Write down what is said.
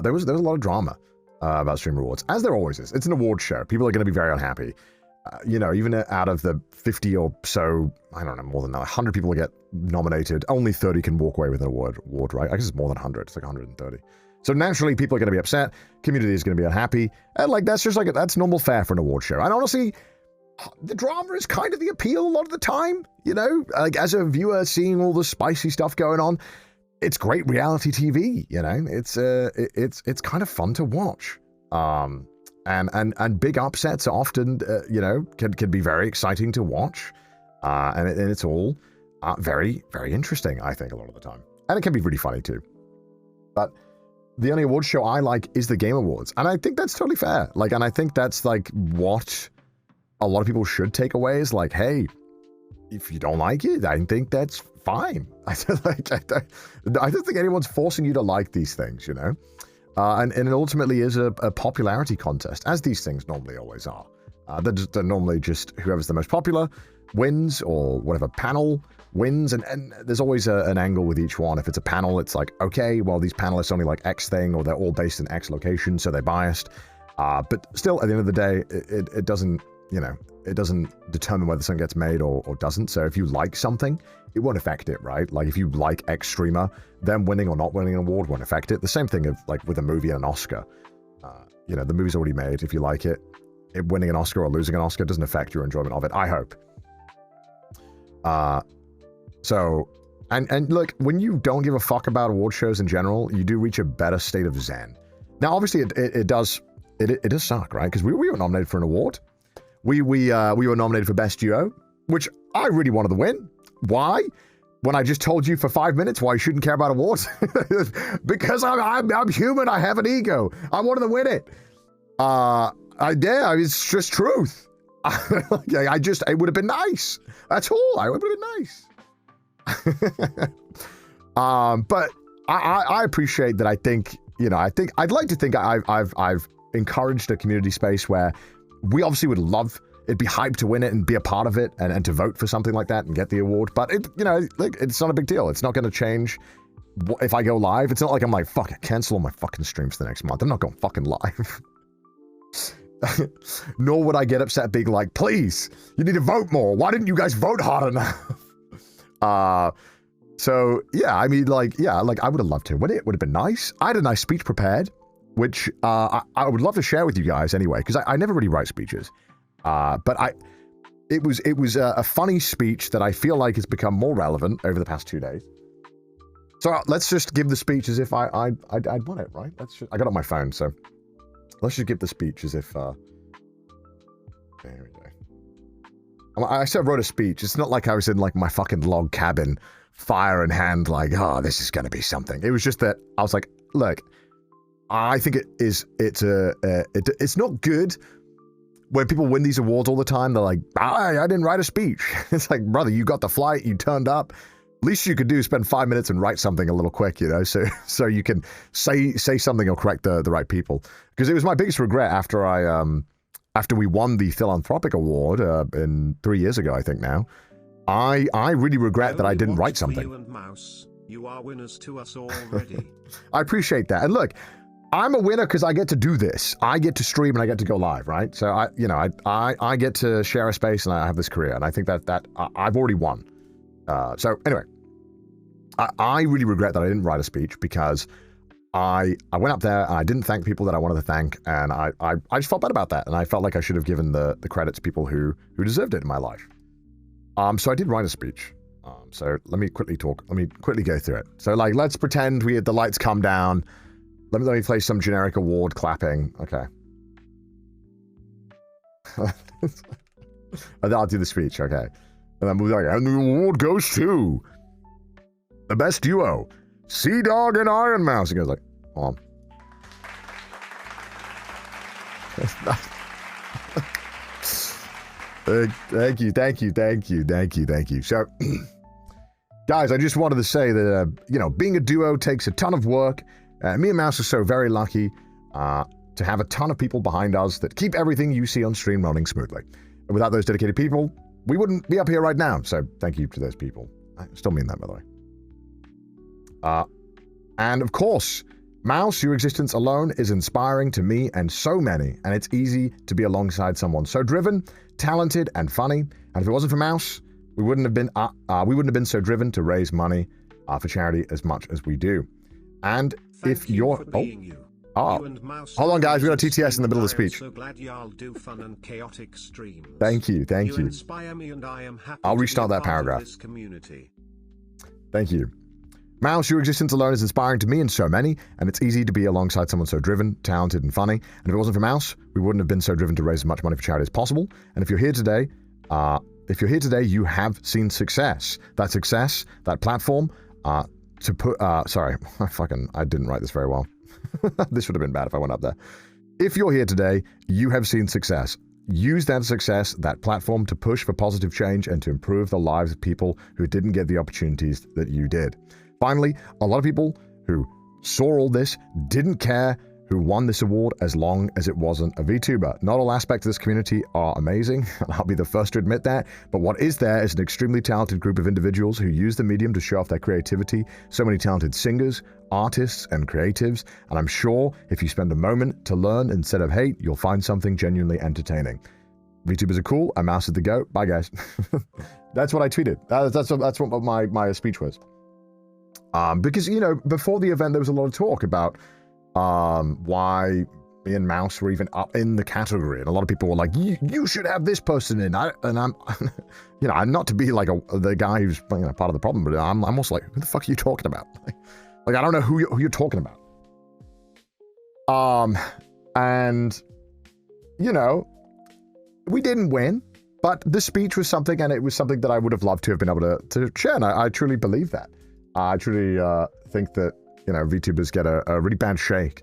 there was a lot of drama about Stream Awards, as there always is. It's an award show. People are going to be very unhappy. You know, even out of the 50 or so, I don't know, more than that, 100 people get nominated, only 30 can walk away with an award, right? I guess it's more than 100. It's like 130. So naturally, people are going to be upset. Community is going to be unhappy. And like, that's just like, that's normal fare for an award show. And honestly, the drama is kind of the appeal a lot of the time, you know? Like, as a viewer, seeing all the spicy stuff going on, it's great reality TV, you know? It's kind of fun to watch. And big upsets are often, you know, can be very exciting to watch. And it's all very, very interesting, I think, a lot of the time. And it can be really funny, too. But the only award show I like is the Game Awards. And I think that's totally fair. Like, and I think that's, like, what a lot of people should take away is, like, hey, if you don't like it, I think that's fine. I don't think anyone's forcing you to like these things, you know? And it ultimately is a popularity contest, as these things normally always are. They're normally just whoever's the most popular wins, or whatever panel wins, and there's always an angle with each one. If it's a panel, it's like, okay, well, these panelists only like X thing, or they're all based in X location, so they're biased. But still, at the end of the day, it doesn't, you know, it doesn't determine whether something gets made or doesn't. So if you like something, it won't affect it, right? Like, if you like X streamer, them winning or not winning an award won't affect it. The same thing of, like, with a movie and an Oscar. You know, the movie's already made. If you like it, winning an Oscar or losing an Oscar doesn't affect your enjoyment of it, I hope. So, and look, when you don't give a fuck about award shows in general, you do reach a better state of zen. Now, obviously, it does suck, right? Because we were nominated for an award. We were nominated for Best Duo, which I really wanted to win. Why? When I just told you for 5 minutes why you shouldn't care about awards? Because I'm human. I have an ego. I wanted to win it. It's just truth. It would have been nice. That's all. It would have been nice. But I appreciate that. I think, you know, I'd like to think I've encouraged a community space where we obviously would love, it'd be hyped to win it and be a part of it and to vote for something like that and get the award. But you know, like, it's not a big deal. It's not going to change if I go live. It's not like I'm like, fuck, I cancel all my fucking streams the next month. I'm not going fucking live. Nor would I get upset being like, please, you need to vote more. Why didn't you guys vote hard enough? So yeah, I mean, like, yeah, like, I would have loved to win it. It would have been nice. I had a nice speech prepared, which I would love to share with you guys anyway, because I never really write speeches. But it was a funny speech that I feel like has become more relevant over the past 2 days. So let's just give the speech as if I'd won it, right? I got it on my phone, so let's just give the speech as if, there we go. I said I wrote a speech. It's not like I was in, like, my fucking log cabin, fire in hand, like, oh, this is going to be something. It was just that I was like, look, I think it's not good when people win these awards all the time. They're like, I didn't write a speech. It's like, brother, you got the flight, you turned up. Least you could do is spend 5 minutes and write something a little quick, you know, so you can say something or correct the right people. Because it was my biggest regret after we won the Philanthropic Award in 3 years ago, I think now. I really regret that I didn't write something. You and Mouse. You are winners to us already. I appreciate that. And look, I'm a winner because I get to do this. I get to stream and I get to go live, right? So I get to share a space and I have this career, and I think that I've already won. So anyway, I really regret that I didn't write a speech, because I went up there and I didn't thank people that I wanted to thank, and I just felt bad about that, and I felt like I should have given the credit to people who deserved it in my life. So I did write a speech. So let me quickly go through it. So, like, let's pretend the lights come down. Let me play some generic award clapping. Okay. And then I'll do the speech. Okay. And then we'll be like, and the award goes to the best duo, CdawgVa and Iron Mouse. He goes like, hold on. Thank you. So, guys, I just wanted to say that, being a duo takes a ton of work. Me and Mouse are so very lucky to have a ton of people behind us that keep everything you see on stream running smoothly. And without those dedicated people, we wouldn't be up here right now. So thank you to those people. I still mean that, by the way. And of course, Mouse, your existence alone is inspiring to me and so many, and it's easy to be alongside someone so driven, talented, and funny. And if it wasn't for Mouse, we wouldn't have been so driven to raise money for charity as much as we do. And if you're hold on, guys, we got a TTS in the middle of the speech. So glad y'all do fun and chaotic streams. Thank you. You inspire me, and I am happy I'll to restart be a that part of paragraph. this community. Thank you. Mouse, your existence alone is inspiring to me and so many, and it's easy to be alongside someone so driven, talented, and funny. And if it wasn't for Mouse, we wouldn't have been so driven to raise as much money for charity as possible. And if you're here today, you have seen success. That success, that platform, sorry, I didn't write this very well. This would have been bad if I went up there. If you're here today, you have seen success. Use that success, that platform, to push for positive change and to improve the lives of people who didn't get the opportunities that you did. Finally, a lot of people who saw all this didn't care who won this award as long as it wasn't a VTuber. Not all aspects of this community are amazing, and I'll be the first to admit that, but what is there is an extremely talented group of individuals who use the medium to show off their creativity, so many talented singers, artists, and creatives, and I'm sure if you spend a moment to learn instead of hate, you'll find something genuinely entertaining. VTubers are cool, and Mouse is the GOAT. Bye, guys. That's what I tweeted. That's what my speech was. Because, you know, before the event, there was a lot of talk about why me and Mouse were even up in the category, and a lot of people were like, "You should have this person in." And I'm, you know, I'm not to be like the guy who's, you know, part of the problem, but I'm almost like, who the fuck are you talking about? Like I don't know who you're talking about. And you know, we didn't win, but the speech was something, and it was something that I would have loved to have been able to share, and I truly believe that. I truly think that, you know, VTubers get a really bad shake